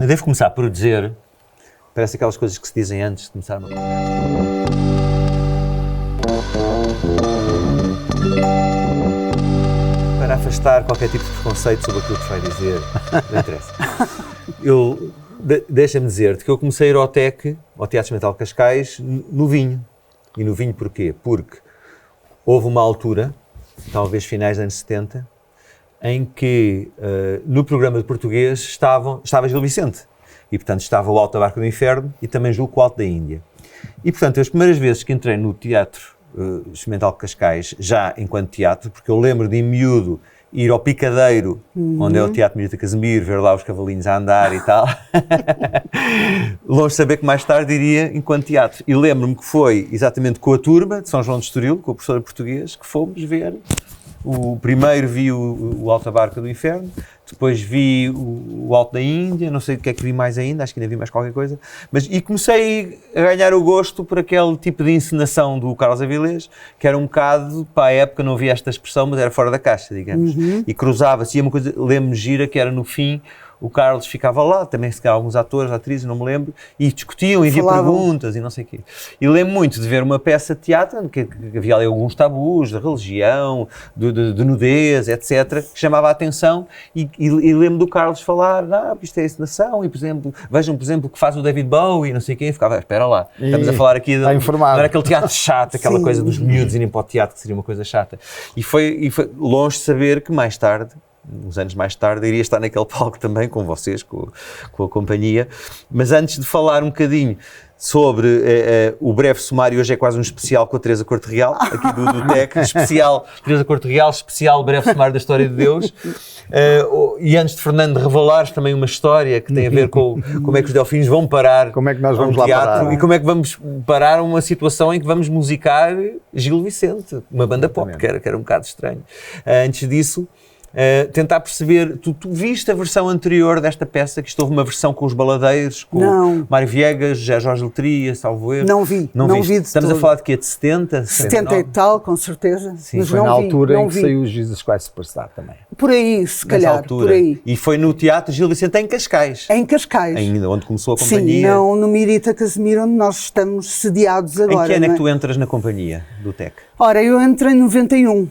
Eu devo começar por dizer, parece aquelas coisas que se dizem antes de começar uma conversa. Para afastar qualquer tipo de preconceito sobre aquilo que se vai dizer, não interessa. Deixa-me dizer-te que eu comecei a ir ao TEC, ao Teatro Experimental de Cascais, no Vinho. E no Vinho porquê? Porque houve uma altura, talvez finais dos anos 70, em que no programa de português estava Gil Vicente. E, portanto, estava o Alto da Barca do Inferno e também julgo o Alto da Índia. E, portanto, as primeiras vezes que entrei no Teatro Experimental de Cascais, já enquanto teatro, porque eu lembro de, em miúdo, ir ao Picadeiro, onde é o Teatro Mirita Casimiro, ver lá os cavalinhos a andar e tal. Longe de saber que mais tarde iria enquanto teatro. E lembro-me que foi exatamente com a turma de São João de Estoril, com o professor português, que fomos ver. Primeiro vi o Alto da Barca do Inferno, depois vi o Alto da Índia, não sei o que é que vi mais ainda, acho que ainda vi mais qualquer coisa, e comecei a ganhar o gosto por aquele tipo de encenação do Carlos Avilés, que era um bocado, para a época não havia esta expressão, mas era fora da caixa, digamos, e cruzava-se, e uma coisa, lembro-me gira, que era no fim, o Carlos ficava lá, também se calhar alguns atores, atrizes, não me lembro, e discutiam, e havia perguntas e não sei o quê. E lembro muito de ver uma peça de teatro, que havia ali alguns tabus, da religião, de nudez, etc., que chamava a atenção, e lembro do Carlos falar, isto é encenação, e por exemplo, vejam, por exemplo, o que faz o David Bowie, e não sei quem, ficava, espera lá, estamos a falar aqui, não era aquele teatro chato, aquela coisa dos miúdos irem para o teatro, que seria uma coisa chata. E foi longe de saber que mais tarde, uns anos mais tarde, iria estar naquele palco também com vocês, com a companhia. Mas antes de falar um bocadinho sobre o breve sumário, hoje é quase um especial com a Teresa Corte Real, aqui do TEC, especial Teresa Corte Real, especial breve sumário da história de Deus. E antes de Fernando revelares também uma história que tem a ver com como é que os Delfins vão parar, como é que nós vamos lá teatro, parar, e como é que vamos parar uma situação em que vamos musicar Gil Vicente, uma banda pop, que era um bocado estranho. Antes disso, tentar perceber, tu viste a versão anterior desta peça, que isto houve uma versão com os baladeiros, com Mário Viegas, Jorge Letria, salvo erro. Não vi de Estamos todo. a falar de quê? De 70? 70 e tal, com certeza. Sim, mas foi na altura em que saiu o Jesus Christ Superstar também. Por aí, se calhar, por aí. E foi no Teatro Gil Vicente em Cascais. Em Cascais. Ainda, onde começou a companhia. Sim, não no Mirita Casimiro, onde nós estamos sediados agora. Em que ano é que tu entras na companhia do TEC? Ora, eu entrei em 91.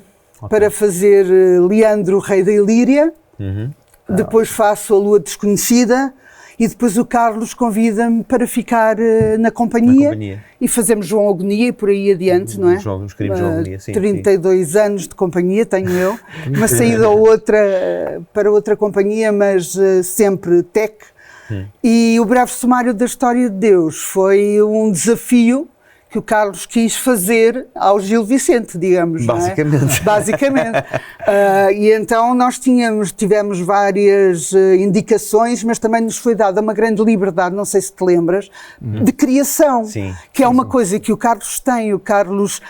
Para fazer Leandro, Rei da Ilíria, depois faço A Lua Desconhecida e depois o Carlos convida-me para ficar na companhia e fazemos João Agonia e por aí adiante, não é? João Agonia, sim. 32 anos de companhia tenho eu, uma saída ou outra para outra companhia, mas sempre TEC. E o breve sumário da história de Deus foi um desafio que o Carlos quis fazer ao Gil Vicente, digamos. Basicamente. Não é? Basicamente. E então nós tivemos várias indicações, mas também nos foi dada uma grande liberdade, não sei se te lembras, de criação. Sim. Que é uma coisa que o Carlos tem. O Carlos,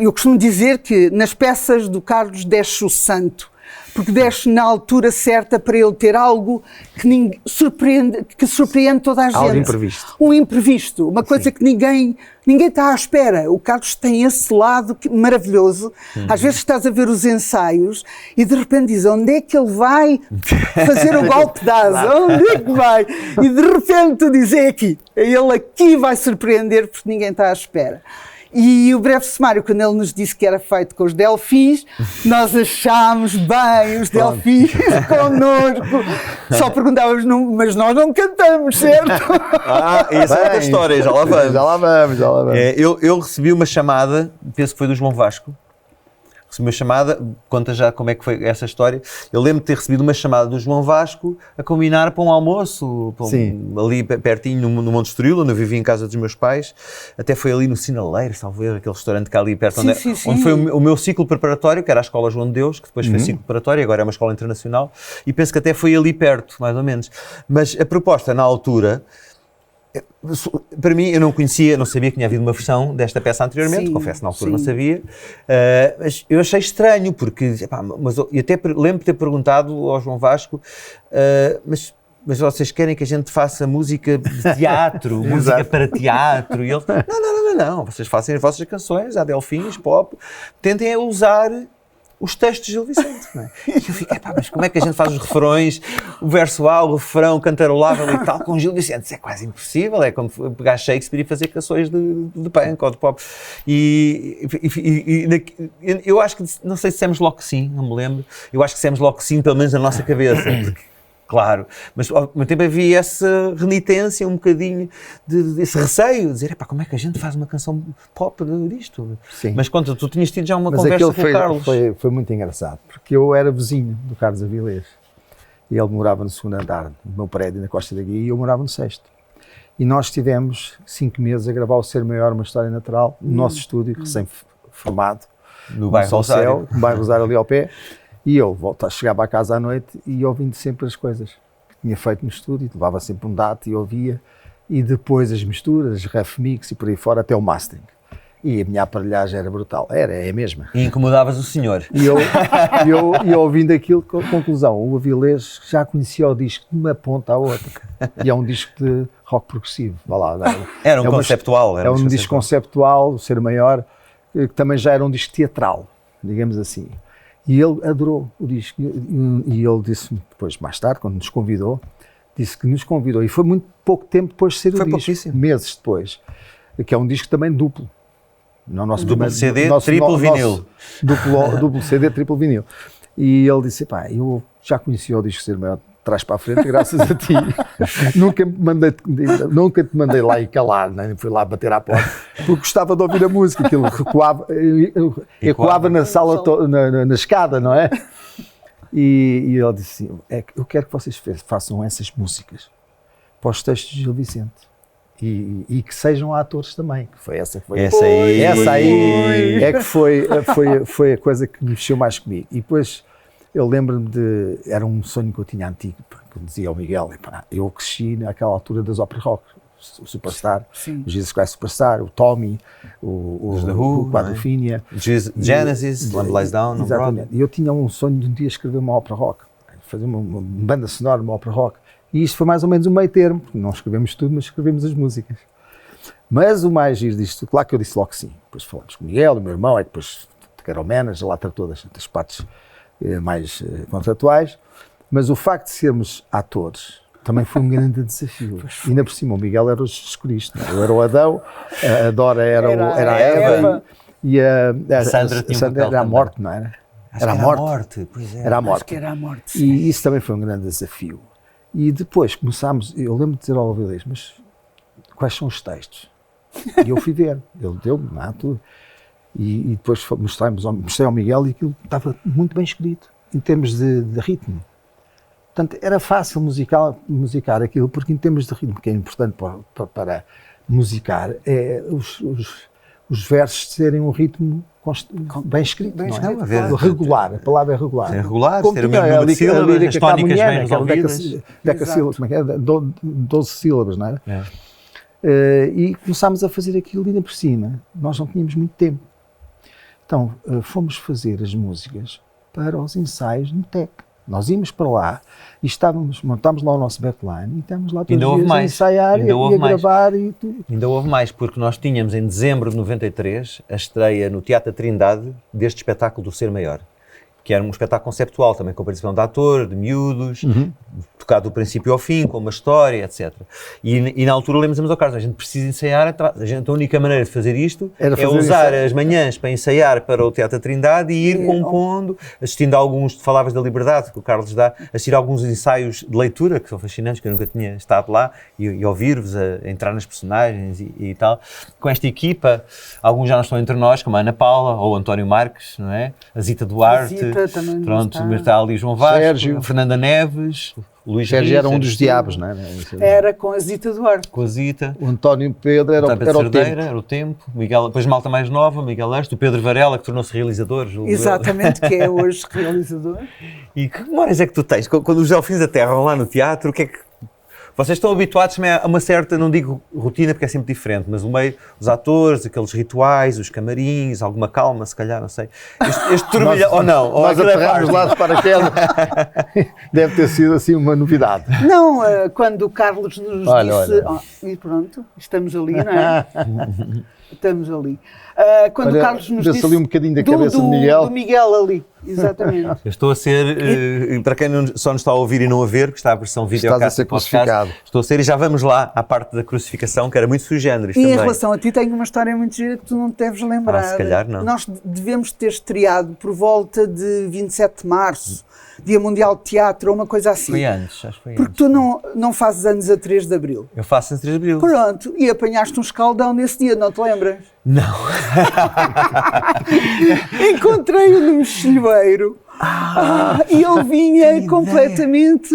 eu costumo dizer que nas peças do Carlos desce o santo, porque desce na altura certa para ele ter algo que surpreende toda a gente. Algo imprevisto. Um imprevisto, uma coisa que ninguém está à espera. O Carlos tem esse lado maravilhoso. Às vezes estás a ver os ensaios e de repente diz, onde é que ele vai fazer o golpe de asa? Onde é que vai? E de repente tu dizes, é aqui. Ele aqui vai surpreender porque ninguém está à espera. E o breve sumário, quando ele nos disse que era feito com os Delfins, nós achámos bem os Delfins connosco. Só perguntávamos, mas nós não cantamos, certo? Essa é outra história, já lá vamos. Já lá vamos. Eu recebi uma chamada, penso que foi do João Vasco. Recebi uma chamada, conta já como é que foi essa história. Eu lembro de ter recebido uma chamada do João Vasco a combinar para um almoço, ali pertinho no Monte Estoril, onde eu vivia em casa dos meus pais. Até foi ali no Sinaleiro, salvo erro, aquele restaurante que há ali perto, onde foi o meu ciclo preparatório, que era a Escola João de Deus, que depois foi ciclo preparatório, agora é uma escola internacional, e penso que até foi ali perto, mais ou menos. Mas a proposta na altura, para mim, eu não sabia que tinha havido uma versão desta peça anteriormente, confesso, na altura não sabia, mas eu achei estranho, porque, eu até lembro de ter perguntado ao João Vasco, mas vocês querem que a gente faça música de teatro, música para teatro? E ele, não, vocês façam as vossas canções, há Delfins, pop, tentem usar os textos de Gil Vicente, não é? E eu fiquei, mas como é que a gente faz os refrões, o verso A, o refrão cantarolável e tal, com Gil Vicente? Isso é quase impossível, é como pegar Shakespeare e fazer canções de punk ou de pop. Eu acho que, não sei se dissemos logo que sim, não me lembro, eu acho que dissemos logo que sim, pelo menos na nossa cabeça, porque, claro, mas ao mesmo tempo havia essa renitência, um bocadinho desse receio, de dizer, como é que a gente faz uma canção pop disto? Sim. Mas quando tu tinhas tido já uma conversa com o Carlos. Foi muito engraçado, porque eu era vizinho do Carlos Avilés, e ele morava no segundo andar do meu prédio, na Costa da Guia, e eu morava no sexto. E nós tivemos 5 meses a gravar o Ser Maior, uma história natural, no nosso estúdio, recém-formado, no bairro Rosário. No bairro Rosário, ali ao pé. E eu chegava à casa à noite e ouvindo sempre as coisas que tinha feito no estúdio, levava sempre um dado e ouvia, e depois as misturas, ref mix e por aí fora, até o mastering. E a minha aparelhagem era brutal, é a mesma. E incomodavas o senhor. E eu ouvindo aquilo, conclusão, o Avilés já conhecia o disco de uma ponta à outra. E é um disco de rock progressivo, vá lá. Era um conceptual. É um disco conceptual, o Ser Maior, que também já era um disco teatral, digamos assim. E ele adorou o disco, e ele disse-me depois, mais tarde, quando nos convidou, disse que nos convidou, e foi muito pouco tempo depois de ser o disco, pouquíssimo. Meses depois, que é um disco também duplo. No nosso duplo CD, triplo vinil. Duplo CD, triplo vinil. E ele disse, eu já conhecia o disco Ser Maior, trás para a frente, graças a ti. Nunca te mandei lá e calar, nem fui lá bater à porta, porque gostava de ouvir a música, aquilo ecoava na sala, na escada, não é? E ele disse assim, eu quero que vocês façam essas músicas para os textos de Gil Vicente. E que sejam atores também, que foi essa aí é que foi a coisa que mexeu mais comigo. E depois eu lembro-me era um sonho que eu tinha antigo, que eu dizia ao Miguel, eu cresci naquela altura das óperas rock, o Superstar, o Jesus Christ Superstar, o Tommy, o Quadrophenia, Genesis, Lamb Lies Down, exatamente. E eu tinha um sonho de um dia escrever uma ópera rock, fazer uma banda sonora, uma ópera rock. E isto foi mais ou menos um meio termo, porque não escrevemos tudo, mas escrevemos as músicas. Mas o mais giro disto, claro que eu disse logo que sim. Depois falamos com o Miguel, o meu irmão, depois que era o manager, lá tratou das partes mais contratuais. Mas o facto de sermos atores também foi um grande desafio. E ainda por cima, o Miguel era o Jesus Cristo. Eu era o Adão, a Dora era a Eva e a Sandra era a morte, não era? Era a morte, pois é. Era a morte. Acho que era a morte. E isso também foi um grande desafio. E depois começámos, eu lembro de dizer ao Avilés, mas quais são os textos? E eu fui ver, ele deu-me tudo. E depois mostrei ao Miguel e aquilo estava muito bem escrito, em termos de ritmo. Portanto, era fácil musicar aquilo, porque em termos de ritmo, que é importante para musicar, é os versos terem um ritmo bem escrito, não é? Regular, a palavra é regular. É regular, ter o mesmo número de sílabas, as tónicas bem resolvidas. 12 sílabas, não é? E começámos a fazer aquilo ainda por cima. Nós não tínhamos muito tempo. Então, fomos fazer as músicas para os ensaios no TEC. Nós íamos para lá e montámos lá o nosso backline e estávamos lá todos os dias a ensaiar e a gravar e tudo. Ainda houve mais, porque nós tínhamos em dezembro de 93 a estreia no Teatro Trindade deste espetáculo do Ser Maior, que era um espetáculo conceptual também, com a participação de ator, de miúdos, tocado do princípio ao fim, com uma história, etc. E na altura lemos ao Carlos, a gente precisa ensaiar, a única maneira de fazer isto é usar as manhãs para ensaiar para o Teatro Trindade e ir compondo, assistindo a alguns, falavas da liberdade que o Carlos dá, assistir a alguns ensaios de leitura, que são fascinantes, que eu nunca tinha estado lá, e ouvir-vos a entrar nas personagens e tal. Com esta equipa, alguns já não estão entre nós, como a Ana Paula ou o António Marques, não é? A Zita Duarte, pronto, mas está ali João Vasco, Sérgio, a Fernanda Neves, o Luís Sérgio Rios, era um dos diabos, não é? Era com a Zita Duarte. Com a Zita. O António Pedro era o tempo. Era o tempo. Miguel, depois malta mais nova, Miguel Este, o Pedro Varela, que tornou-se realizador. Exatamente, que é hoje realizador. E que memórias é que tu tens? Quando os Delfins da Terra vão lá no teatro, Vocês estão habituados também a uma certa, não digo rotina porque é sempre diferente, mas o meio, os atores, aqueles rituais, os camarins, alguma calma, se calhar, não sei. Este turbilhão, ou não? Ou Nós aterramos lá de paraquedas. Deve ter sido assim uma novidade. Não, quando o Carlos nos disse... Olha. Oh, e pronto, estamos ali, não é? Estamos ali. Quando o Carlos nos disse disse... ali um bocadinho da cabeça de Miguel. Do Miguel ali, exatamente. Eu estou a ser, para quem só nos está a ouvir e não a ver, que está a versão vídeo Estás a ser crucificado. Estou a ser, e já vamos lá à parte da crucificação, que era muito sui generis E também. em relação a ti, tenho uma história muito gira que tu não te deves lembrar. Se calhar não. Nós devemos ter estreado por volta de 27 de março, Dia Mundial de Teatro, ou uma coisa assim. Foi antes, acho que foi Porque antes. tu não fazes anos a 3 de Abril. Eu faço em 3 de Abril. Pronto, e apanhaste um escaldão nesse dia, não te lembras? Não. Encontrei-o no mochileiro e ele vinha completamente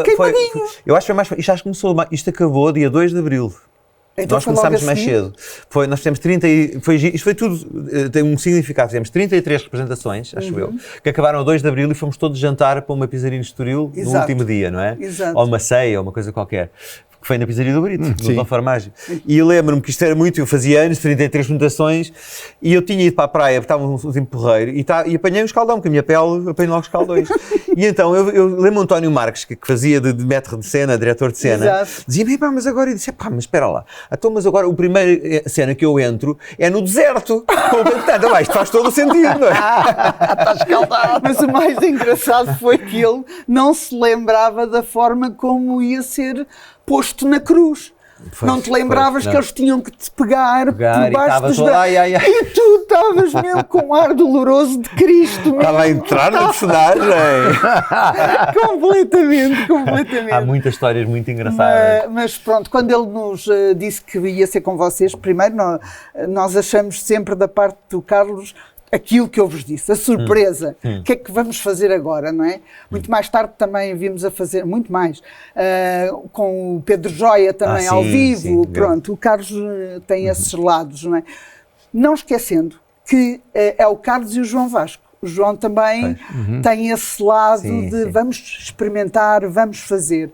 queimadinho. Eu acho que foi mais. Isto acho que começou. Isto acabou dia 2 de Abril. Então Nós foi logo começámos a mais seguir? cedo. Nós fizemos 30 e... Isto foi tudo, tem um significado. Fizemos 33 representações, acho eu, que acabaram a 2 de Abril e fomos todos jantar para uma pizzaria no Estoril no Exato. último dia, não é? Exato. Ou uma ceia, ou uma coisa qualquer. Que foi na pizzaria do Brito, no sim. Dom Farmágio. E eu lembro-me que isto era muito, eu fazia anos, 33 mutações, e eu tinha ido para a praia, porque estava um tempo porreiro, e apanhei um escaldão, porque a minha pele apanhei logo escaldões. E então, eu lembro o António Marques, que fazia de maître de cena, diretor de cena, Exato. dizia-me, pá, mas agora, eu disse, pá, mas espera lá, então, mas agora, a primeira cena que eu entro é no deserto. Portanto, isto faz todo o sentido, não é? Está escaldado. Mas o mais engraçado foi que ele não se lembrava da forma como ia ser posto na cruz. Não te lembravas que eles tinham que te pegar por e baixo estava dos todo, ai. E tu estavas mesmo com um ar doloroso de Cristo. Mesmo. Estava a entrar na personagem. Completamente. Há muitas histórias muito engraçadas. Mas pronto, quando ele nos disse que ia ser com vocês, primeiro nós achamos sempre da parte do Carlos aquilo que eu vos disse, a surpresa. O que é que vamos fazer agora, não é? Muito mais tarde também vimos a fazer, muito mais, com o Pedro Joia também ao vivo. Sim, Pronto, o Carlos tem esses lados, não é? Não esquecendo que é o Carlos e o João Vasco. O João também tem esse lado de vamos experimentar, vamos fazer.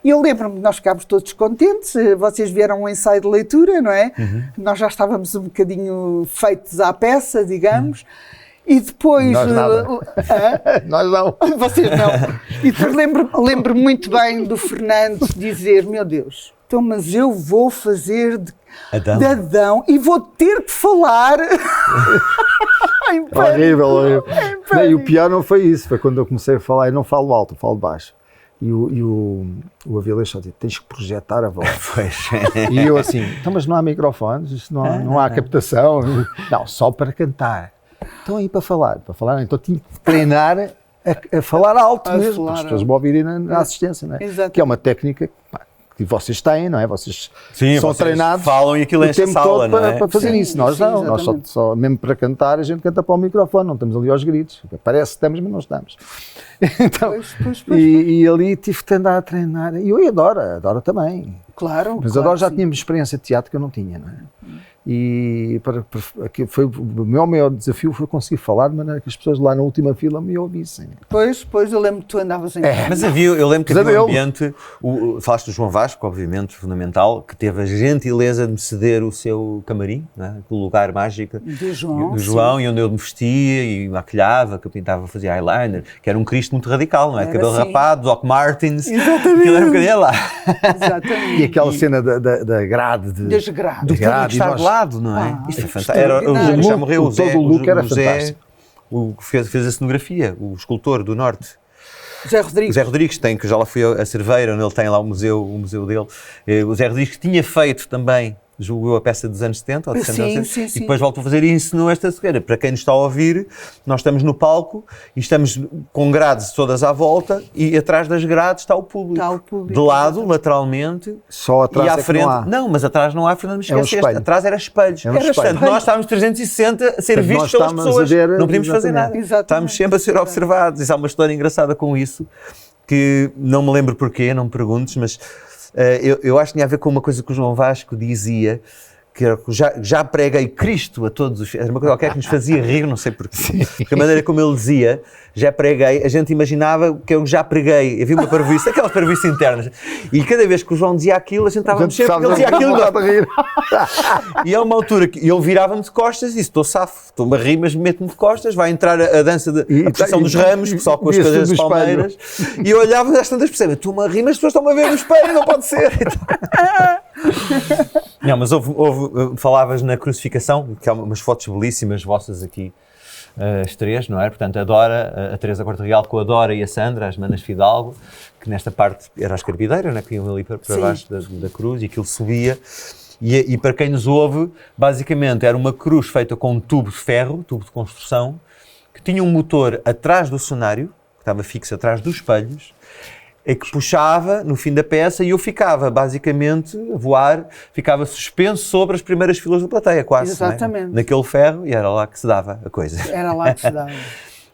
E eu lembro-me que nós ficámos todos contentes, vocês vieram a um ensaio de leitura, não é? Nós já estávamos um bocadinho feitos à peça, digamos, e depois... Nós nada. Nós não. Vocês não. E depois lembro muito bem do Fernando dizer, meu Deus, então mas eu vou fazer de Adão e vou ter que falar... Horrível. E o pior não foi isso, foi quando eu comecei a falar, eu não falo alto, eu falo baixo. E o Avilés só disse, tens que projetar a voz. Pois. E eu assim, então mas não há microfones, isto não há captação. Não, só para cantar. Então aí para falar, então tinha que treinar a falar alto mesmo, para as pessoas me ouvirem na assistência, não é? Exato. Que é uma técnica que vocês têm, não é? Vocês Sim, são vocês treinados falam e aquilo o enche a tempo sala, todo não é? para fazer isso. Nós sim, não, nós exatamente. só, mesmo para cantar, a gente canta para o microfone, não estamos ali aos gritos. Parece que estamos, mas não estamos. Então, Pois. e ali tive que andar a treinar. E eu adoro também. Claro. Mas claro adoro, já sim. tínhamos experiência de teatro que eu não tinha, não é? E foi, o meu maior desafio foi conseguir falar de maneira que as pessoas lá na última fila me ouvissem. Pois, eu lembro que tu andavas em... Mas eu lembro que havia Pesadelo. um ambiente, falaste do João Vasco, obviamente, fundamental, que teve a gentileza de me ceder o seu camarim, não é? O lugar mágico Do João, do João, e onde eu me vestia e maquilhava, que eu pintava, fazia eyeliner, que era um Cristo muito radical, não é? Era Cabelo assim. rapado, Doc Martens, Exatamente. aquilo era um bocadinho lá. Exatamente. E aquela cena da grade de... Das grades. Do público grade, e estar nós- de lado, não é? Isto é fantástico. Era o extraordinário. já morreu, o Zé, todo o look era o Zé, fantástico. o que fez a cenografia, o escultor do Norte. José O Rodrigues. Zé Rodrigues tem, que já lá fui a Cerveira, onde ele tem lá o museu dele. O Zé Rodrigues que tinha feito também, julgou a peça dos anos 70 ou de 60 anos 70, Sim. e depois voltou a fazer e ensinou esta cegueira. Para quem nos está a ouvir, nós estamos no palco e estamos com grades todas à volta e atrás das grades está o público. Está o público, De lado, exatamente. lateralmente. Só atrás E à é que frente, não há. mas atrás não há, Fernando, me É um esqueceste. espelho. Atrás era espelhos. É um espelho. Portanto, nós estávamos 360 a ser Portanto, vistos nós pelas estávamos pessoas. a ver, Não podíamos fazer exatamente. nada. Exatamente. Estávamos sempre a ser observados. Isso há uma história engraçada com isso, que não me lembro porquê, não me perguntes, mas eu acho que tinha a ver com uma coisa que o João Vasco dizia, que já preguei Cristo a todos os... Era uma coisa qualquer que nos fazia rir, não sei porquê. Porque a maneira como ele dizia, já preguei, a gente imaginava que eu já preguei. Havia uma parvoíce, aquelas parvoíces internas. E cada vez que o João dizia aquilo, a gente estava a mexer, porque ele dizia aquilo. E há uma altura que ele virava-me de costas e disse, estou safo, estou-me a rir, mas meto-me de costas, vai entrar a dança, a procissão dos ramos, pessoal com as coisas das palmeiras. E eu olhava às tantas percebes, estou-me a rir, mas as pessoas estão-me a ver no espelho, não pode ser. Não, mas falavas na crucificação, que há umas fotos belíssimas vossas aqui, as três, não é? Portanto, a Dora, a Teresa Corte Real com a Dora e a Sandra, as manas Fidalgo, que nesta parte era a escarpideira, né? Que iam ali para baixo da cruz e aquilo subia. E para quem nos ouve, basicamente era uma cruz feita com um tubo de ferro, tubo de construção, que tinha um motor atrás do cenário, que estava fixo atrás dos espelhos, é que puxava no fim da peça e eu ficava basicamente a voar, ficava suspenso sobre as primeiras filas da plateia, quase. Exatamente. Né? Naquele ferro, e era lá que se dava a coisa. Era lá que se dava.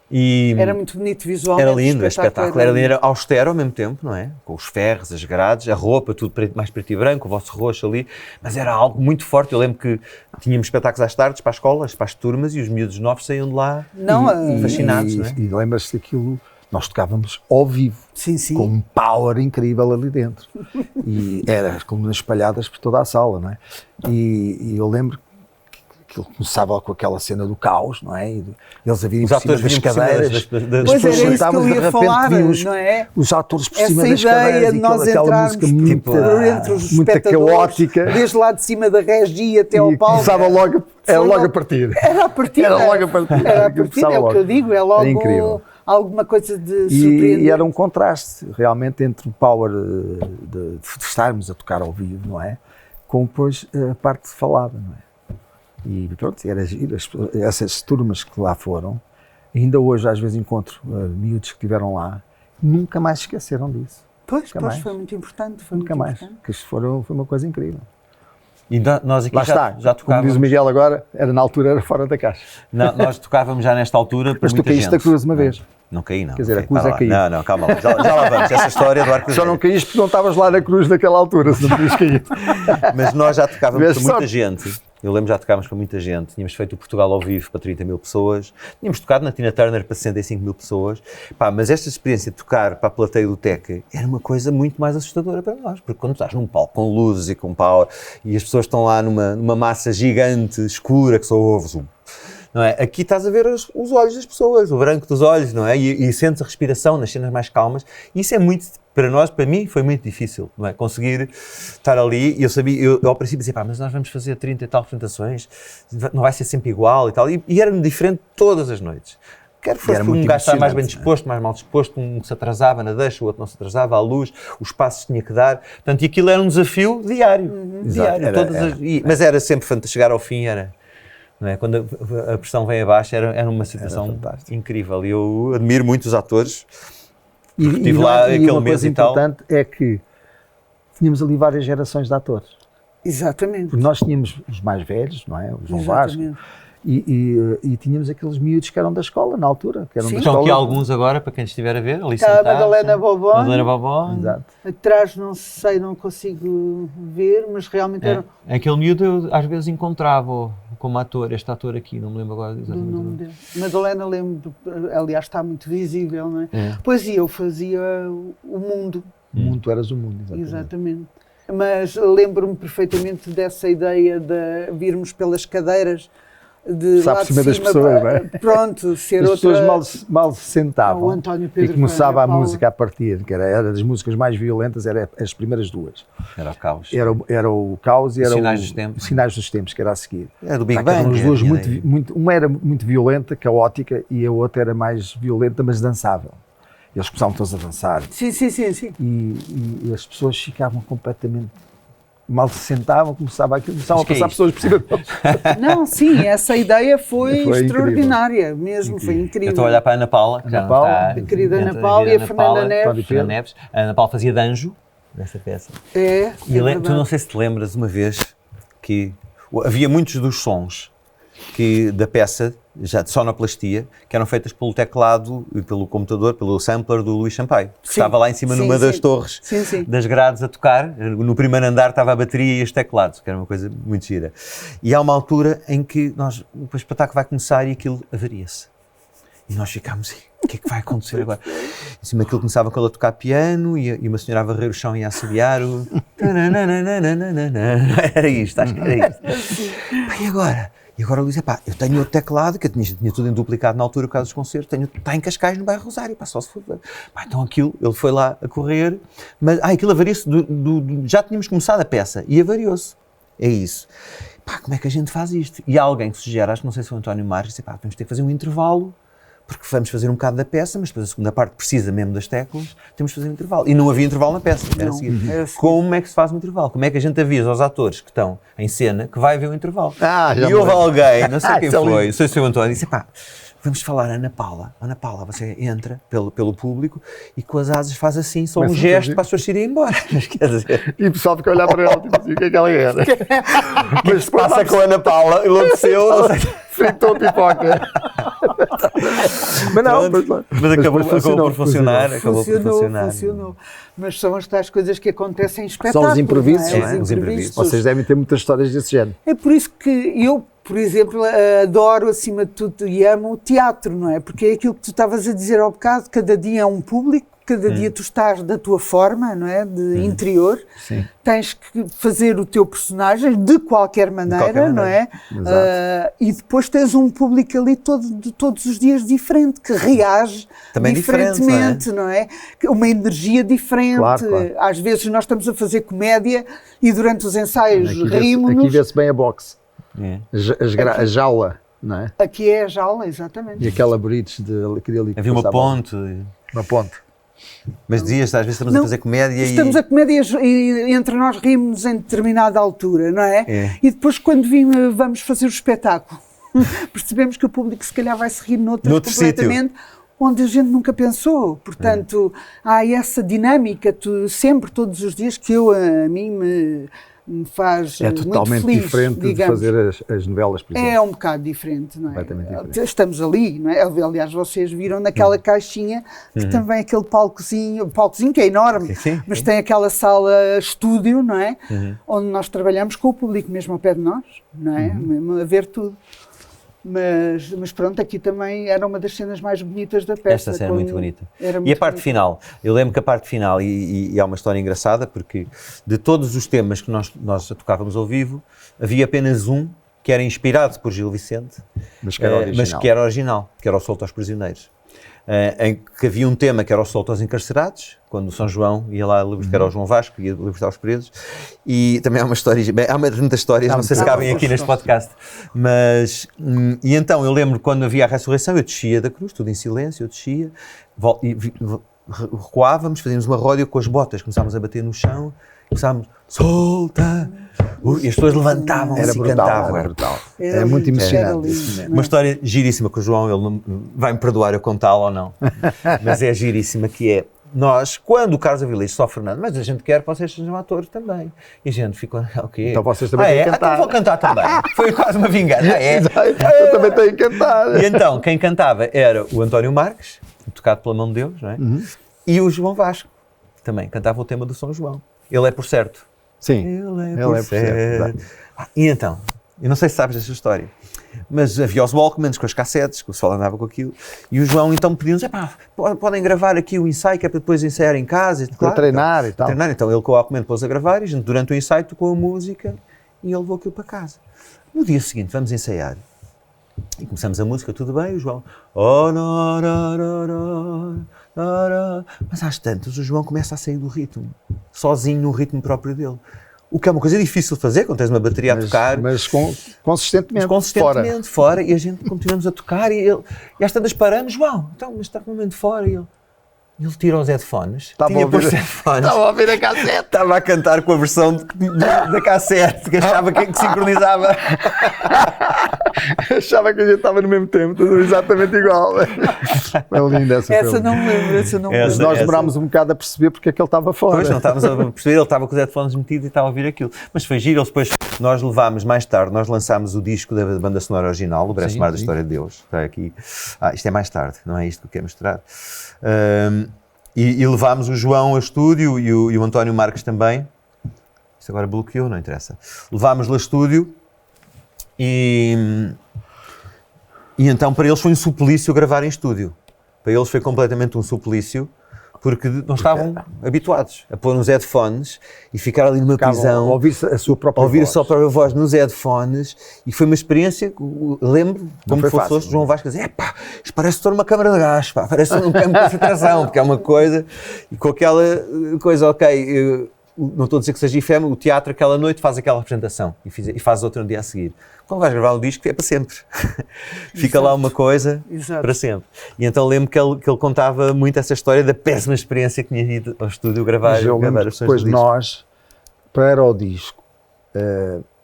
E era muito bonito visualmente. Era lindo, o espetáculo era lindo, era austero ao mesmo tempo, não é? Com os ferros, as grades, a roupa, tudo mais preto e branco, o vosso roxo ali, mas era algo muito forte. Eu lembro que tínhamos espetáculos às tardes para as escolas, para as turmas, e os miúdos novos saíam de lá fascinados, não é? E lembras-te daquilo, nós tocávamos ao vivo, com um power incrível ali dentro. E era as colunas espalhadas por toda a sala, não é? E eu lembro que ele começava com aquela cena do caos, não é? E eles a virem por cima das cadeiras. Pois era isso que eu ia falar, não é? Os atores por cima das cadeiras. Essa ideia de nós entrarmos entre os espectadores, caótica, desde lá de cima da regia até ao palco. Começava logo, era logo a partir. Era a partir. Era logo a partir. Era a partir, é o que eu digo, é logo incrível. Alguma coisa de surpreendente. E era um contraste, realmente, entre o power de estarmos a tocar ao vivo, não é? Com depois a parte falada, não é? E pronto, era giro. Essas turmas que lá foram, ainda hoje às vezes encontro miúdos que estiveram lá, nunca mais se esqueceram disso. Pois, foi muito importante. Nunca mais, que isto foi uma coisa incrível. E nós aqui lá já tocávamos. Como diz o Miguel agora, na altura era fora da caixa. Não, nós tocávamos já nesta altura para mas muita gente. Mas tu caíste a cruz uma vez. Não caí, não. Quer dizer, a cruz é cair. Não, calma lá. Já lá vamos. Essa história do arco. Só não caíste porque não estavas lá na cruz naquela altura, se não tinhas caído. Mas nós já tocávamos para muita gente. Eu lembro já tocávamos para muita gente. Tínhamos feito o Portugal ao vivo para 30 mil pessoas. Tínhamos tocado na Tina Turner para 65 mil pessoas. Mas esta experiência de tocar para a plateia do Teca era uma coisa muito mais assustadora para nós. Porque quando estás num palco com luzes e com power e as pessoas estão lá numa massa gigante, escura, que só ouves não é? Aqui estás a ver os olhos das pessoas, o branco dos olhos, não é? E sentes a respiração nas cenas mais calmas. E isso é muito, para mim, foi muito difícil, não é? Conseguir estar ali. E eu ao princípio dizia, mas nós vamos fazer 30 e tal apresentações, não vai ser sempre igual e tal. E era-me diferente todas as noites. Quer fosse um gajo estar mais bem disposto, mais mal disposto, um se atrasava na deixa, o outro não se atrasava, à luz, os passos tinha que dar. Portanto, e aquilo era um desafio diário. Diário. Mas era sempre fantástico, chegar ao fim era... Não é? Quando a pressão vem abaixo era uma situação incrível e eu admiro muito os atores. Estive lá aquele mês e tal. O importante é que tínhamos ali várias gerações de atores. Exatamente. Porque nós tínhamos os mais velhos, não é? O João Vasco. E tínhamos aqueles miúdos que eram da escola na altura. Que eram da Estão aqui alguns agora, para quem estiver a ver. Ali está a Madalena Bobon. Exato. Atrás não sei, não consigo ver, mas realmente era... Aquele miúdo eu às vezes encontrava como ator, este ator aqui, não me lembro agora exatamente. Do nome dele. Madalena lembro, aliás está muito visível, não é? Pois eu fazia o Mundo. O Mundo, tu eras o Mundo, exatamente. Mas lembro-me perfeitamente dessa ideia de virmos pelas cadeiras de lá de cima das pessoas, não é? Pronto, ser as outra... pessoas mal se sentavam e começava a música a partir, que era das músicas mais violentas, era as primeiras duas. Era o Caos. Era o Caos e era Sinais dos Tempos, que era a seguir. Era do Big Bang. As duas uma era muito violenta, caótica, e a outra era mais violenta, mas dançável. Eles começavam todos a dançar. Sim. E as pessoas ficavam completamente... Mal se sentavam, começavam a passar pessoas por cima deles. Não, sim, essa ideia foi extraordinária, incrível. Mesmo, foi incrível. Eu estou a olhar para a Ana Paula, que já não está, a querida Ana Paula e a Fernanda Neves. A Ana Paula fazia de anjo nessa peça. Tu não sei se te lembras uma vez que havia muitos dos sons da peça já de sonoplastia, que eram feitas pelo teclado, pelo computador, pelo sampler do Luís Sampaio, que estava lá em cima numa das torres das grades a tocar. No primeiro andar estava a bateria e os teclados, que era uma coisa muito gira. E há uma altura em que o espetáculo vai começar e aquilo avaria-se. E nós ficámos assim, o que é que vai acontecer agora? Em cima aquilo começava com ele a tocar piano e uma senhora a varrer o chão e a assobiar o... Era isto, acho que era isto. E agora? E agora o Luís, eu tenho outro teclado, que eu tinha tudo em duplicado na altura por causa dos concertos, está em Cascais, no bairro Rosário, só se for. Então aquilo, ele foi lá a correr, mas aquilo avariou-se, já tínhamos começado a peça e avariou-se. É isso. Como é que a gente faz isto? E há alguém que sugere, acho que não sei se foi o António Marques, disse, vamos ter que fazer um intervalo, porque vamos fazer um bocado da peça, mas depois a segunda parte precisa mesmo das teclas, temos de fazer um intervalo. E não havia intervalo na peça, era assim. Como é que se faz um intervalo? Como é que a gente avisa aos atores que estão em cena que vai haver um intervalo? E houve alguém, não sei quem foi, não sei se foi o António, disse, vamos falar a Ana Paula. Ana Paula, você entra pelo público e com as asas faz assim, só um gesto para as pessoas irem embora. Quer dizer... E o pessoal fica a olhar para ela e assim, o que é que ela era? Mas se passa com a Ana Paula, enlouqueceu, não sei... fritou a pipoca. Mas não, mas acabou por funcionar. Funcionou. Mas são as tais coisas que acontecem em espetáculos. São os improvisos, não é? Os imprevistos. Vocês devem ter muitas histórias desse género. É por isso que eu, por exemplo, adoro, acima de tudo, e amo o teatro, não é? Porque é aquilo que tu estavas a dizer ao bocado, cada dia é um público, cada dia tu estás da tua forma, não é? De interior. Sim. Tens que fazer o teu personagem de qualquer maneira, não é? E depois tens um público ali todos os dias diferente, que reage também diferentemente, não é? Uma energia diferente. Claro. Às vezes nós estamos a fazer comédia e durante os ensaios rimos-nos. Aqui vê-se bem a boxe. A jaula, não é? Aqui é a jaula, exatamente. E aquela bridge ali. Havia uma ponte. Uma ponte. Mas dizias, às vezes estamos a fazer comédia Estamos a comédia e entre nós rimos em determinada altura, não é? E depois quando vamos fazer o espetáculo, percebemos que o público se calhar vai se rir noutro completamente, onde a gente nunca pensou. Portanto, há essa dinâmica, todos os dias, que a mim me faz muito feliz. É totalmente diferente, digamos, de fazer as novelas, por exemplo. É um bocado diferente, não é? Diferente. Estamos ali, não é? Aliás, vocês viram naquela caixinha que também aquele palcozinho que é enorme, mas tem aquela sala estúdio, não é? Onde nós trabalhamos com o público mesmo ao pé de nós, não é? Mesmo a ver tudo. Mas pronto, aqui também era uma das cenas mais bonitas da peça. Esta cena é muito bonita. E a parte final? Eu lembro que a parte final, e há uma história engraçada, porque de todos os temas que nós tocávamos ao vivo, havia apenas um que era inspirado por Gil Vicente, mas que era original, que era o Solto aos Prisioneiros. Em que havia um tema que era o Solto aos Encarcerados, quando o São João ia lá libertar o João Vasco, ia libertar os presos, e também há uma história, há muitas histórias, não sei se cabem aqui neste podcast, mas, e então eu lembro quando havia a ressurreição, eu descia da cruz, tudo em silêncio, eu descia, recuávamos, fazíamos uma ródia com as botas, começávamos a bater no chão, começávamos, solta, e as pessoas levantavam-se e cantavam. Era brutal. Era muito emocionante. Uma história giríssima que o João, ele vai-me perdoar eu contá-la ou não, mas é giríssima, que é, nós, quando o Carlos Avilés só Fernando, mas a gente quer que vocês sejam atores também. E a gente ficou, ok. Então vocês também têm que cantar. Então vou cantar também. Foi quase uma vingança. Eu também tenho que cantar. E então, quem cantava era o António Marques, tocado pela mão de Deus, não é? E o João Vasco, também cantava o tema do São João. Ele é por certo. Sim, ele é por certo. E então, eu não sei se sabes desta história, mas havia os Walkmans com as cassetes, que o pessoal andava com aquilo, e o João então pediu-nos, podem gravar aqui o ensaio, que é para depois ensaiar em casa. Para treinar e tal. Então ele com o Walkman pôs a gravar, e a gente durante o ensaio tocou a música, e ele levou aquilo para casa. No dia seguinte vamos ensaiar, e começamos a música, tudo bem, o João, mas às tantas o João começa a sair do ritmo, sozinho no ritmo próprio dele. O que é uma coisa difícil de fazer, quando tens uma bateria a tocar. Mas consistentemente fora. E a gente continuamos a tocar e às tantas paramos, João, então, mas está completamente fora. E ele tira os headphones. Estava a ouvir a cassete. Estava a cantar com a versão da cassete, que achava que sincronizava. Achava que a gente estava no mesmo tempo, tudo exatamente igual. Foi linda essa Essa não me lembro, essa não me lembro. Mas nós demorámos um bocado a perceber porque é que ele estava fora. Pois, não estávamos a perceber, ele estava com os headphones metidos e estava a ouvir aquilo. Mas foi giro, depois nós levámos, mais tarde, nós lançámos o disco da banda sonora original, O Breve Mar da História de Deus. Está aqui. Isto é mais tarde, não é isto que eu quero mostrar. E levámos o João a estúdio e o António Marques também. Isto agora bloqueou, não interessa. Levámos-lo a estúdio e então para eles foi um suplício gravar em estúdio. Para eles foi completamente um suplício, porque não estavam habituados a pôr uns headphones e ficar ali numa prisão. Ouvir a sua própria voz. Ouvir a sua própria voz nos headphones, e foi uma experiência que lembro, como fosse hoje, João Vasco dizer: epá, isto parece estar numa câmara de gás, pá, parece um campo de concentração, porque é uma coisa, e com aquela coisa, ok, não estou a dizer que seja efêmero, o teatro aquela noite faz aquela representação e faz outra no dia a seguir. Quando vais gravar o disco é para sempre. Fica lá uma coisa para sempre. E então lembro que ele contava muito essa história da péssima experiência que tinha ido ao estúdio gravar as versões depois do disco. Nós, para o disco,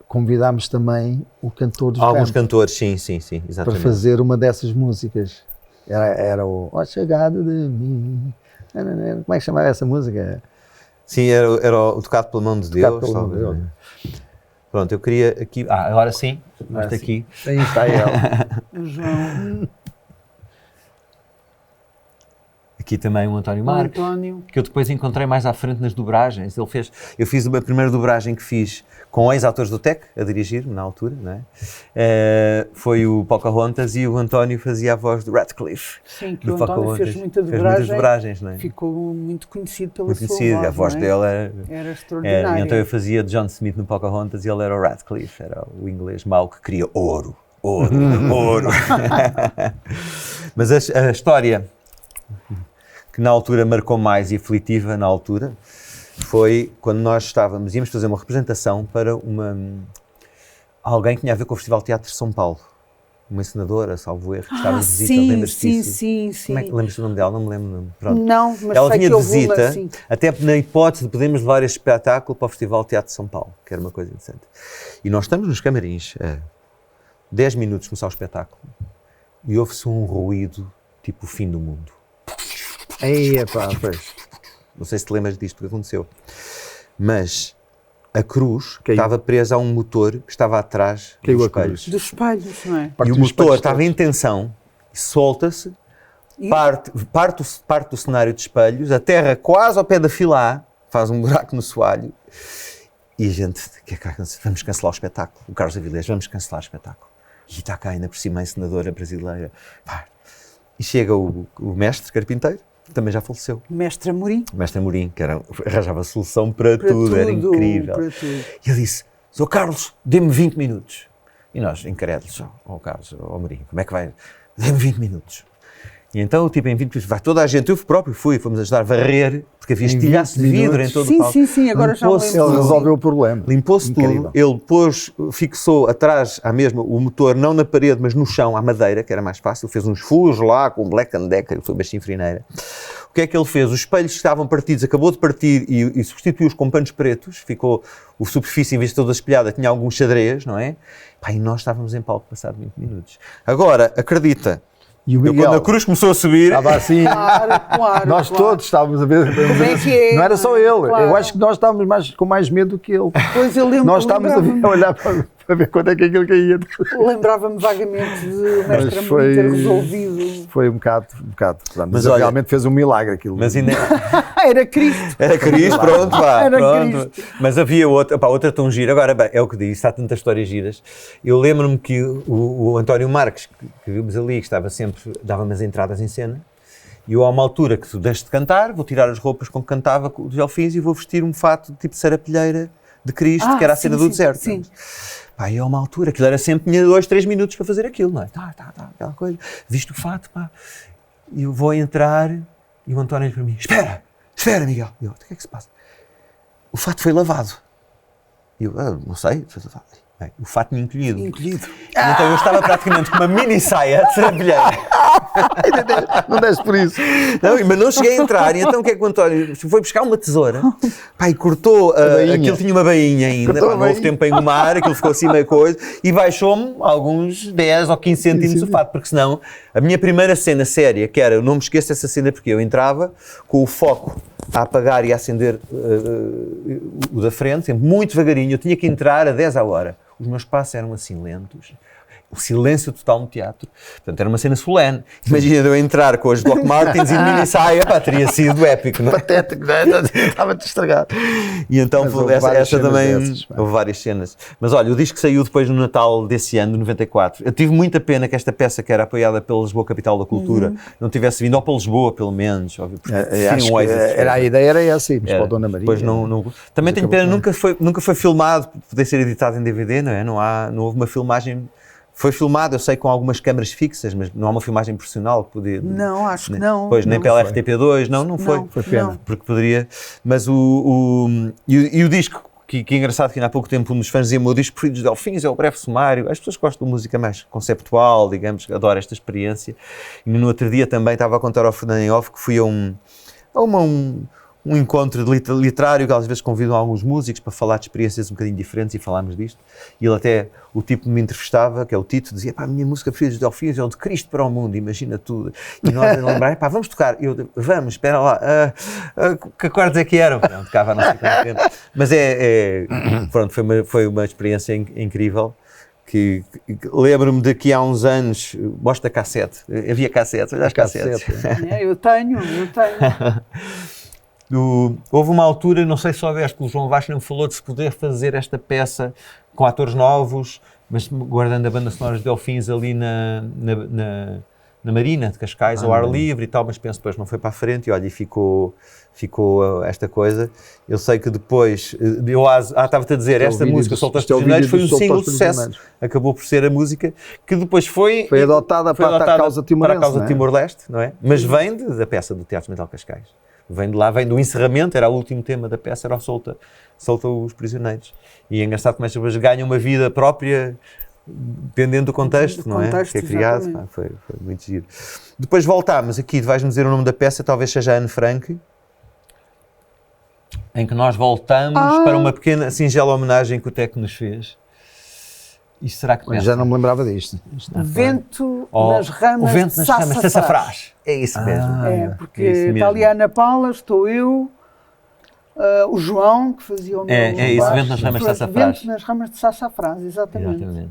convidámos também o cantor dos Alguns Campos cantores, sim, exatamente. para fazer uma dessas músicas. Era o Ó Chegado de Mim. Como é que chamava essa música? Sim, era o Tocado pela Mão de Deus. Pela Mão de Deus. Pronto, eu queria aqui... agora sim, mostra aqui. Aí está ele. O João, Aqui também o António Marques, António. que eu depois encontrei mais à frente nas dobragens. Eu fiz uma primeira dobragem que fiz com ex-atores do TEC, a dirigir-me na altura, não é? Foi o Pocahontas e o António fazia a voz do Radcliffe. Sim, que o António fez muitas dobragens, não é? Ficou muito conhecido pela sua voz. A voz dele era extraordinária. E então eu fazia de John Smith no Pocahontas e ele era o Radcliffe, era o inglês mau que queria ouro. Mas a história que na altura marcou mais e aflitiva na altura foi quando nós íamos fazer uma representação para alguém que tinha a ver com o Festival de Teatro de São Paulo, uma encenadora, salvo erro, que estava de visita. Sim. Lembras-te do nome dela? Não me lembro o nome. Pronto. Não, mas ela vinha de visita, até na hipótese de podermos levar este espetáculo para o Festival de Teatro de São Paulo, que era uma coisa interessante. E nós estamos nos camarins, 10 minutos de começar o espetáculo, e ouve-se um ruído tipo o fim do mundo. Não sei se te lembras disto que aconteceu, mas a cruz estava presa a um motor que estava atrás dos espelhos. Dos espelhos, não é? E o motor estava em tensão, solta-se, parte do cenário de espelhos, a terra quase ao pé da fila A, faz um buraco no soalho, e a gente, vamos cancelar o espetáculo. O Carlos Avilés, vamos cancelar o espetáculo. E está cá ainda por cima a encenadora brasileira. E chega o mestre carpinteiro, que também já faleceu. Mestre Amorim. Mestre Amorim, que arranjava solução para tudo, era incrível. E ele disse: Sr. Carlos, dê-me 20 minutos. E nós, incrédulos, Carlos, Amorim, como é que vai? Dê-me 20 minutos. E então, em 20 minutos, vai toda a gente, eu próprio fomos ajudar a varrer, porque havia estilhaço de vidro em todo o palco. Sim, agora já me lembro. Ele resolveu o problema. Limpou-se tudo, ele fixou atrás à mesma o motor, não na parede, mas no chão, à madeira, que era mais fácil, fez uns furos lá com Black & Decker, foi uma chinfrineira. O que é que ele fez? Os espelhos que estavam partidos, acabou de partir e substituiu-os com panos pretos, ficou a superfície, em vez de toda espelhada, tinha alguns xadrez, não é? E nós estávamos em palco passado 20 minutos. Agora, acredita, E o Miguel, quando a cruz começou a subir... Estava assim, nós todos estávamos a ver. Como é que é? Não era só ele. Claro. Eu acho que nós estávamos com mais medo do que ele. Pois eu lembro. Nós estávamos a olhar para ver quando é que aquilo caía. Lembrava-me vagamente de o mestre Amorim ter resolvido. Foi um bocado. Mas olha, realmente fez um milagre aquilo. Mas ainda... Era Cristo. Era Cristo, pronto, pá. Era pronto. Cristo. Mas havia outra tão gira. Agora, bem, é o que disse, há tantas histórias giras. Eu lembro-me que o António Marques, que vimos ali, que estava sempre, dava-me as entradas em cena, e eu, a uma altura que tu deixes de cantar, vou tirar as roupas com que cantava com os delfins e vou vestir um fato tipo sarapilheira de Cristo, que era a cena do deserto. Sim. Pá, e a uma altura, aquilo era sempre, tinha 2, 3 minutos para fazer aquilo, não é? Aquela coisa. Visto o fato, pá. E eu vou entrar e o António diz para mim: Espera, Miguel. E eu: o que é que se passa? O fato foi lavado. E eu: não sei, foi lavado. Bem, o fato tinha encolhido. E então eu estava praticamente com uma mini saia de sarapilheira. Não deste por isso. Não, mas não cheguei a entrar, e então o que é que o António foi buscar uma tesoura, pá, e cortou, aquilo tinha uma bainha ainda, pá, não houve tempo para engomar, aquilo ficou assim meio coisa, e baixou-me alguns 10 ou 15 centímetros do fato, porque senão, a minha primeira cena séria, que era, eu não me esqueço essa cena, porque eu entrava com o foco a apagar e a acender o da frente, sempre muito devagarinho, eu tinha que entrar a 10 à hora. Os meus passos eram assim lentos, o silêncio total no teatro, portanto era uma cena solene. Imagina eu entrar com as Doc Martens e de mini saia, pá, teria sido épico, não é? Patético, não é? Estava-te estragado. E então essa também, dessas, houve várias cenas. Mas olha, o disco saiu depois no Natal desse ano, de 94. Eu tive muita pena que esta peça, que era apoiada pela Lisboa Capital da Cultura, não tivesse vindo, ou para Lisboa pelo menos, óbvio, porque Acho que a ideia era essa, mas para a Dona Maria. Depois também tenho pena, nunca foi filmado, poder ser editado em DVD, não é? Não houve uma filmagem. Foi filmado, eu sei, com algumas câmaras fixas, mas não há uma filmagem profissional que podia... Não, acho que não. Pois, nem não pela foi. RTP2, não foi. Foi pena. Porque poderia... Mas o disco, que é engraçado, que ainda há pouco tempo um dos fãs dizia: o meu disco preferido dos Delfins é o Breve Sumário. As pessoas gostam de música mais conceptual, digamos, adoram esta experiência. E no outro dia também estava a contar ao Fernando em off que fui a um encontro literário, que às vezes convidam alguns músicos para falar de experiências um bocadinho diferentes, e falámos disto. E ele até, o tipo me entrevistava, que é o Tito, dizia: pá, a minha música preferida dos Delfins é o de Cristo para o Mundo, imagina tudo. E nós a lembrar: pá, vamos tocar. Vamos, espera lá, que acordes é que eram? Não, tocava não sei quanto tempo. Mas pronto, foi uma experiência incrível. Que lembro-me de que há uns anos, gosto da cassete, havia cassetes, olha as cassetes. Eu tenho. Houve uma altura, não sei se soubeste, que o João Vasco me falou de se poder fazer esta peça com atores novos, mas guardando a banda sonora dos Delfins ali na Marina de Cascais, ao ar livre e tal, mas penso depois não foi para a frente, e olha, e ficou esta coisa. Eu sei que depois, estava-te a dizer, esta música, Soltaste Prisioneiros, foi um single de sucesso, acabou por ser a música que depois foi adotada para a causa Timor-Leste, não é? Mas vem da peça do Teatro Mental Cascais. Vem de lá, vem do encerramento, era o último tema da peça, era o Solta os Prisioneiros. E é engraçado como estas pessoas ganham uma vida própria, dependendo do contexto, não é? Que é criado, foi muito giro. Depois voltámos aqui, vais-me dizer o nome da peça, talvez seja Anne Frank, em que nós voltamos para uma pequena, singela homenagem que o Teco nos fez. E será que já não me lembrava disto. Vento nas ramas de Sassafrás. É isso mesmo. Porque está ali a Ana Paula, estou eu, o João, que fazia o meu... É isso, Vento nas ramas de Sassafrás. Vento nas ramas de Sassafrás, exatamente.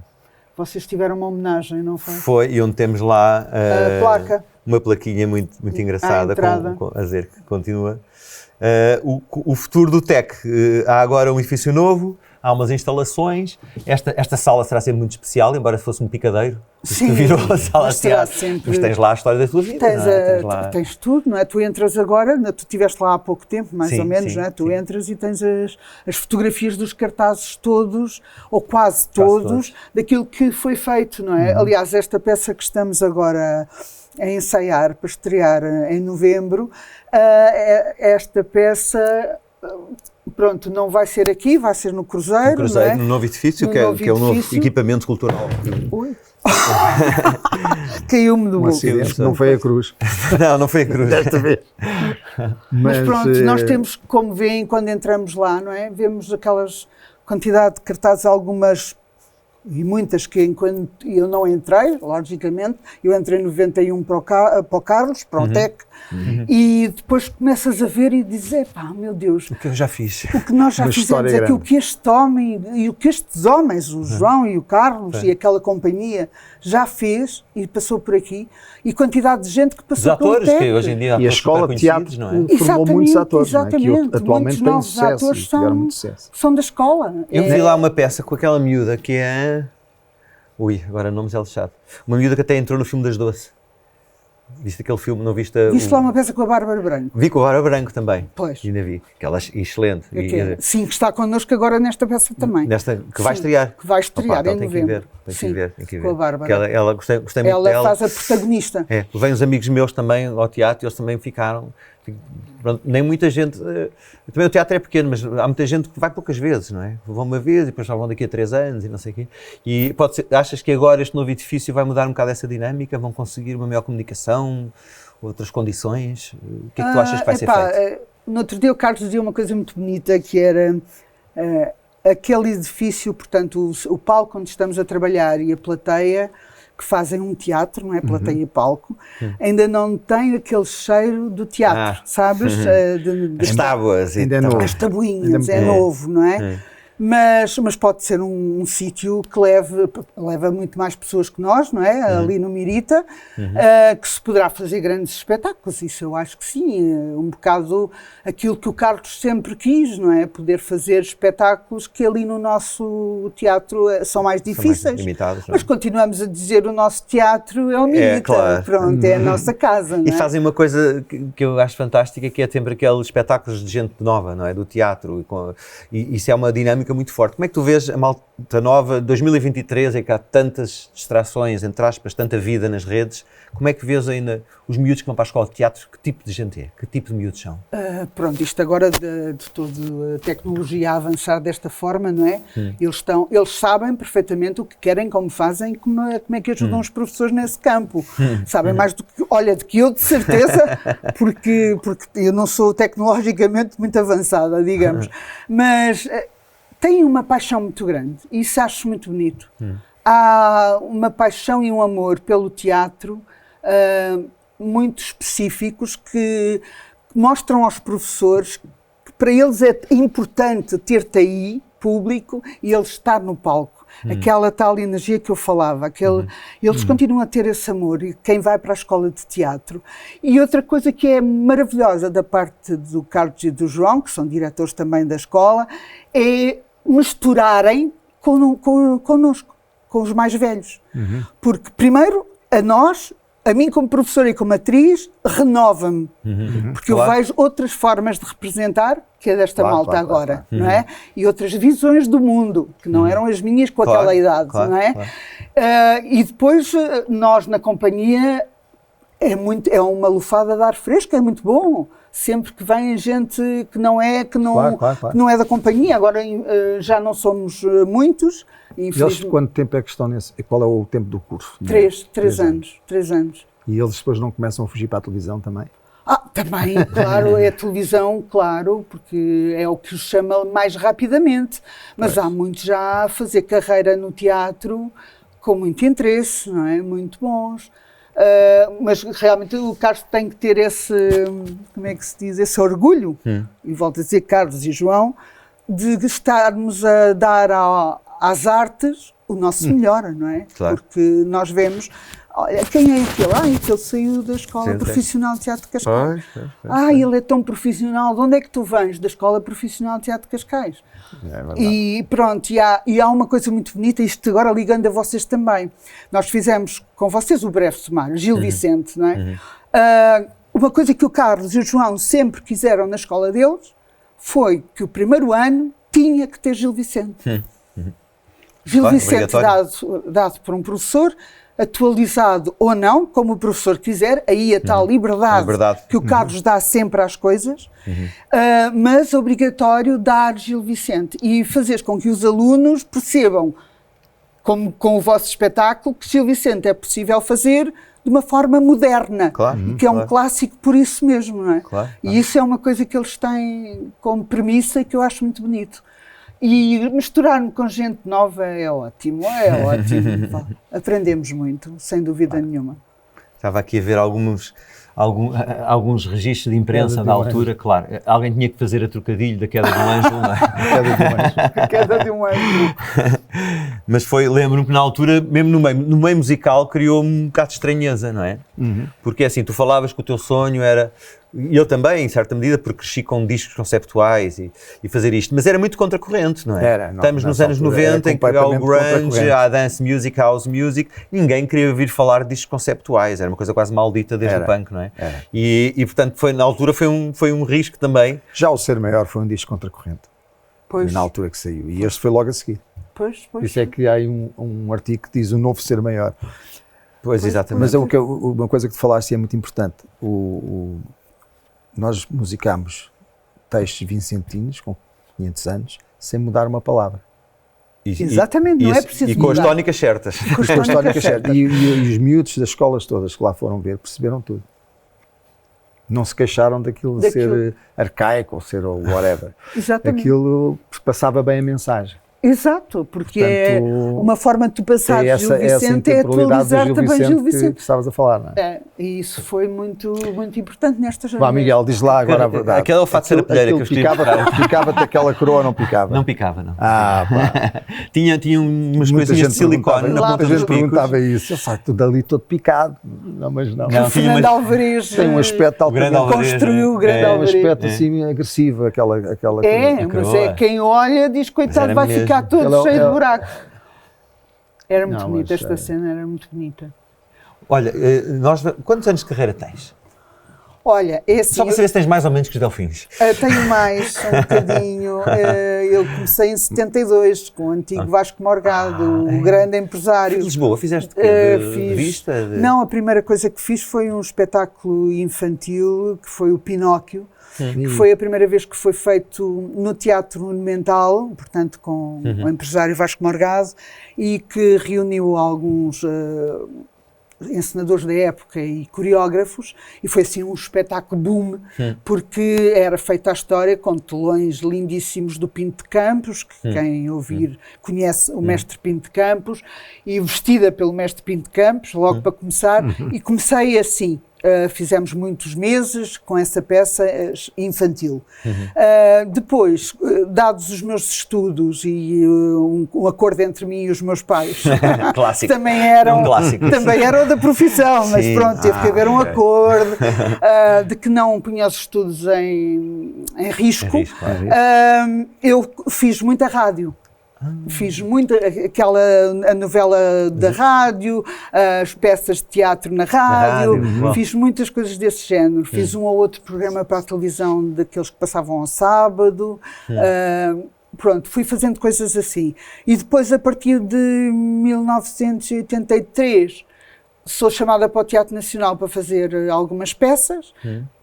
Vocês tiveram uma homenagem, não foi? Foi, e onde temos lá a placa. Uma plaquinha muito engraçada, a dizer que continua. O futuro do TEC. Há agora um edifício novo, há umas instalações. Esta sala será sempre muito especial, embora fosse um picadeiro. Sim, virou a sala de teatro. Sempre... Mas tens lá a história da tua vida. Tens tudo, não é? Tu entras agora, tu estiveste lá há pouco tempo, mais ou menos, não é? Tu entras e tens as fotografias dos cartazes todos, ou quase todos, daquilo que foi feito, não é? Aliás, esta peça que estamos agora a ensaiar para estrear em novembro, esta peça, pronto, não vai ser aqui, vai ser no Cruzeiro, não é? No novo edifício, que é o novo equipamento cultural. Ui. Caiu-me do bolso. Não foi a cruz. Não foi a cruz. Desta vez. Mas pronto, nós temos, como veem quando entramos lá, não é? Vemos aquelas quantidade de cartazes, algumas e muitas que enquanto eu não entrei, logicamente, eu entrei em 91 para o Carlos, para o TEC, e depois começas a ver e dizes: pá, meu Deus, o que eu já fiz, o que nós já fizemos, aquilo que este homem e o que estes homens, o João e o Carlos e aquela companhia já fez e passou por aqui, e quantidade de gente que passou pelo TEC. Que hoje em dia e a escola de teatro formou muitos atores, não é? Que atualmente têm sucesso e tiveram muito sucesso. São da escola. Eu vi lá uma peça com aquela miúda que é... Ui, agora nomes é lixado. Uma miúda que até entrou no filme das Doce. Viste aquele filme, não viste? Viste lá uma peça com a Bárbara Branco? Vi com a Bárbara Branco também. Pois. Ainda vi. Aquela excelente. Sim, que está connosco agora nesta peça também. Que vai estrear. Que vai estrear em novembro. Tem que ver. Com a Bárbara. Gostei muito dela. Ela faz a protagonista. Vêm os amigos meus também ao teatro e eles também ficaram pronto, nem muita gente, também o teatro é pequeno, mas há muita gente que vai poucas vezes, não é? Vão uma vez e depois só vão daqui a 3 anos e não sei o quê. E pode ser, achas que agora este novo edifício vai mudar um bocado essa dinâmica? Vão conseguir uma maior comunicação, outras condições? O que é que tu achas que vai ser feito? No outro dia o Carlos dizia uma coisa muito bonita, que era aquele edifício, portanto, o palco onde estamos a trabalhar e a plateia, que fazem um teatro, não é? Plateia e palco, ainda não tem aquele cheiro do teatro, sabes? As tábuas, ainda é novo. As tabuinhas, é novo, não é? Mas pode ser um sítio que leva muito mais pessoas que nós, não é? Ali no Mirita, que se poderá fazer grandes espetáculos, isso eu acho que sim, um bocado aquilo que o Carlos sempre quis, não é? Poder fazer espetáculos que ali no nosso teatro são mais difíceis, mais limitados, mas continuamos a dizer o nosso teatro é o Mirita, claro. Pronto, é a nossa casa, não é? E fazem uma coisa que eu acho fantástica, que é sempre aqueles espetáculos de gente nova, não é? Do teatro, e isso é uma dinâmica muito forte. Como é que tu vês a malta nova, 2023, em que há tantas distrações, entre aspas, tanta vida nas redes, como é que vês ainda os miúdos que vão para a escola de teatro, que tipo de gente é? Que tipo de miúdos são? Pronto, isto agora de toda a tecnologia a avançar desta forma, não é? Eles sabem perfeitamente o que querem, como fazem, como é que ajudam os professores nesse campo. Sabem mais do que eu, de certeza, porque eu não sou tecnologicamente muito avançada, digamos. Mas têm uma paixão muito grande, e isso acho muito bonito. Há uma paixão e um amor pelo teatro muito específicos que mostram aos professores que para eles é importante ter-te aí, público, e eles estar no palco. Aquela tal energia que eu falava, eles continuam a ter esse amor, e quem vai para a escola de teatro. E outra coisa que é maravilhosa da parte do Carlos e do João, que são diretores também da escola, é misturarem connosco, com os mais velhos. Porque, primeiro, a mim como professora e como atriz, renova-me. Porque eu vejo outras formas de representar, que é desta malta agora, não é? E outras visões do mundo, que não eram as minhas com aquela idade, não é? E depois, nós na companhia, é uma lufada de ar fresco, é muito bom. Sempre que vem gente que não é da companhia, agora já não somos muitos. E eles quanto tempo é que estão nesse? Qual é o tempo do curso? 3 anos. E eles depois não começam a fugir para a televisão também? Também, claro, é a televisão, claro, porque é o que os chama mais rapidamente. Mas há muitos já a fazer carreira no teatro com muito interesse, não é? Muito bons. Mas realmente o Carlos tem que ter esse, como é que se diz, esse orgulho, e volto a dizer Carlos e João, de estarmos a dar às artes o nosso melhor, não é? Claro. Porque nós vemos, olha, quem é aquele? Aquele saiu da Escola Profissional de Teatro de Cascais. Ele é tão profissional. De onde é que tu vens? Da Escola Profissional de Teatro de Cascais. E pronto, e há uma coisa muito bonita, isto agora ligando a vocês também. Nós fizemos com vocês o breve sumário, Gil Vicente, não é? Uma coisa que o Carlos e o João sempre quiseram na escola deles foi que o primeiro ano tinha que ter Gil Vicente. Gil Vicente dado por um professor, atualizado ou não, como o professor quiser, aí a tal liberdade que o Carlos dá sempre às coisas, mas obrigatório dar Gil Vicente e fazer com que os alunos percebam, como com o vosso espetáculo, que Gil Vicente é possível fazer de uma forma moderna, que é um clássico por isso mesmo, não é? E isso é uma coisa que eles têm como premissa e que eu acho muito bonito. E misturar-me com gente nova é ótimo. Aprendemos muito, sem dúvida nenhuma. Estava aqui a ver alguns registros de imprensa da altura, claro. Alguém tinha que fazer a trocadilho da queda de um anjo, não é? Queda de um anjo. Mas lembro-me que na altura, mesmo no meio musical, criou-me um bocado de estranheza, não é? Porque assim, tu falavas que o teu sonho era, e eu também, em certa medida, porque cresci com discos conceptuais e fazer isto, mas era muito contracorrente, não é? Estamos nos anos 90, em que há o grunge, há a dance music, house music, ninguém queria ouvir falar de discos conceptuais, era uma coisa quase maldita desde o punk, não é? E portanto, na altura foi um risco também. Já o Ser Maior foi um disco contracorrente, na altura que saiu, e este foi logo a seguir. Isso é que há aí um artigo que diz o novo Ser Maior. Exatamente. Mas uma coisa que tu falaste é muito importante, nós musicámos textos vicentinos com 500 anos sem mudar uma palavra. Exatamente, não é preciso E com as mudar. tónicas certas. Com as tónicas certas. E os miúdos das escolas todas que lá foram ver perceberam tudo. Não se queixaram daquilo de ser arcaico ou ser whatever. Exatamente. Aquilo passava bem a mensagem. Exato, porque Portanto, é uma forma de tu passares essa, Gil Vicente é atualizar também Gil Vicente. que estavas a falar, não é? É, e isso foi muito, muito importante nesta jornada. Vá, Miguel, diz lá agora a verdade. Aquele é o fato de ser a pilheira que eu estive. Picava-te aquela coroa ou não picava? Não picava, não. Ah, pá. tinha umas Muita coisinhas de gente silicone na perguntava- ponta muita dos gente picos. perguntava isso. Eu sei, tudo ali todo picado. Não, mas não. O Não, Fernando Alvarez Tem um aspecto o grande altamente... Alvarez, construiu o grande é, um Alvarez. aspecto assim agressivo, aquela É, coroa. mas coroa. é quem olha diz, coitado, era vai mesmo. ficar todo Ela- cheio de ela- buracos. Era muito Não, bonita mas, esta cena, era muito bonita. Olha, quantos anos de carreira tens? Olha, é assim, Só para saber se tens mais ou menos que os Delfins. tenho mais um bocadinho. Eu comecei em 72 com o antigo Vasco Morgado, o grande empresário. Lisboa, fizeste de Fiz- revista? Não, a primeira coisa que fiz foi um espetáculo infantil, que foi o Pinóquio, que foi a primeira vez que foi feito no Teatro Monumental, portanto com o empresário Vasco Morgado, e que reuniu alguns encenadores da época e coreógrafos, e foi assim um espetáculo boom, porque era feita a história com telões lindíssimos do Pinto de Campos, que quem ouvir conhece o mestre Pinto de Campos, e vestida pelo mestre Pinto de Campos, logo para começar, e comecei assim. Fizemos muitos meses com essa peça infantil. Depois, dados os meus estudos e um acordo entre mim e os meus pais, Clássico. também eram, Um clássico. também eram da profissão, mas Sim. pronto, teve que haver um Ok. acordo de que não punha os estudos em risco. Em risco, claro. Eu fiz muita rádio. Fiz muito a novela da rádio, as peças de teatro na rádio, rádio, fiz muitas coisas desse género. Fiz um ou outro programa para a televisão daqueles que passavam ao sábado. Pronto, fui fazendo coisas assim. E depois, a partir de 1983, sou chamada para o Teatro Nacional para fazer algumas peças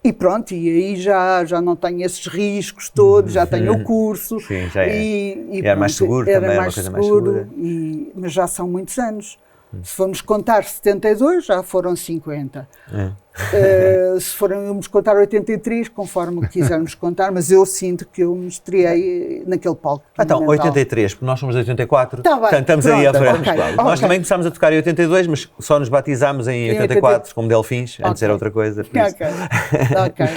e pronto, e aí já não tenho esses riscos todos, já tenho o curso. Sim, já é. E Era mais seguro era também, mais uma coisa mais seguro, segura. mas já são muitos anos. Se formos contar 72, já foram 50. Se formos contar 83, conforme quisermos contar, mas eu sinto que eu me estreiei naquele palco. Então, monumental. 83, porque nós somos de 84, Tá bem, portanto estamos aí à pronto, frente. ok, Nós ok. também começámos a tocar em 82, mas só nos batizámos em 84, como Delfins, antes Ok. era outra coisa. por isso. Ok, ok. E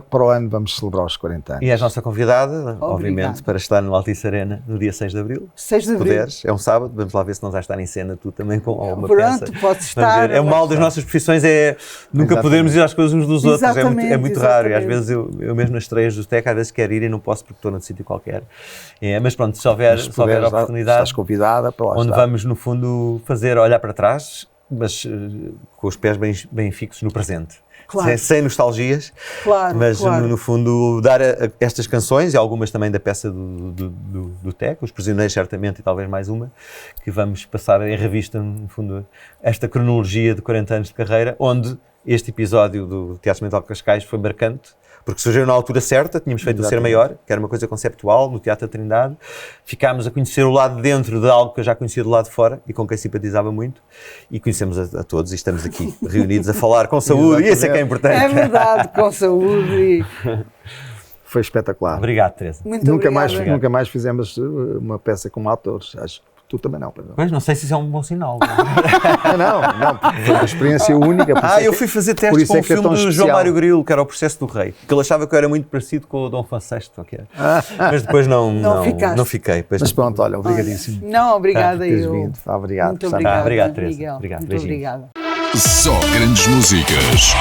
para o ano vamos celebrar os 40 anos. E és nossa convidada, obviamente, Obrigada. para estar no Altice Arena no dia 6 de Abril. 6 de Se abril. puderes, é um sábado, vamos lá ver se não vais estar em cena tu também com alguma Pronto, peça. posso Vamos estar, ver. É o mal das nossas profissões, é nunca Exatamente. podermos ir às coisas uns dos outros, Exatamente, é muito raro. E às exatamente. vezes eu mesmo nas estreias do TEC, às vezes quero ir e não posso porque estou num sítio qualquer. Mas pronto, se houver Mas se puderes, oportunidade, estás convidada para lá onde estar. vamos no fundo olhar para trás, mas com os pés bem fixos no presente. Claro. Sem nostalgias, Claro, mas claro. no fundo dar estas canções e algumas também da peça do TEC, Os Prisioneiros certamente e talvez mais uma, que vamos passar em revista no fundo esta cronologia de 40 anos de carreira, onde este episódio do Teatro Mental de Cascais foi marcante, porque surgiu na altura certa, tínhamos feito o Ser Maior, que era uma coisa conceptual, no Teatro da Trindade, ficámos a conhecer o lado de dentro de algo que eu já conhecia do lado de fora e com quem simpatizava muito, e conhecemos a todos e estamos aqui reunidos a falar com saúde, e isso é que é importante. É verdade, com saúde. E... Foi espetacular. Obrigado, Teresa. Muito Nunca obrigada. mais fizemos uma peça com atores. Acho que tu também não. Pois não. Pois, não sei se isso é um bom sinal. Não, porque foi uma experiência única. por isso é Eu que- fui fazer por testes isso com é um que é filme tão do João especial. Mário Grilo, que era O Processo do Rei, que ele achava que eu era muito parecido com o Dom Juan VI, ou que era. Mas depois não ficaste. fiquei. Depois- Mas pronto, olha, obrigadíssimo Não, obrigada por teres eu. vindo. Obrigado. Muito Sandra. obrigada, obrigado, Teresa. Miguel. Obrigado, Muito beijinhos. obrigada. Só grandes músicas.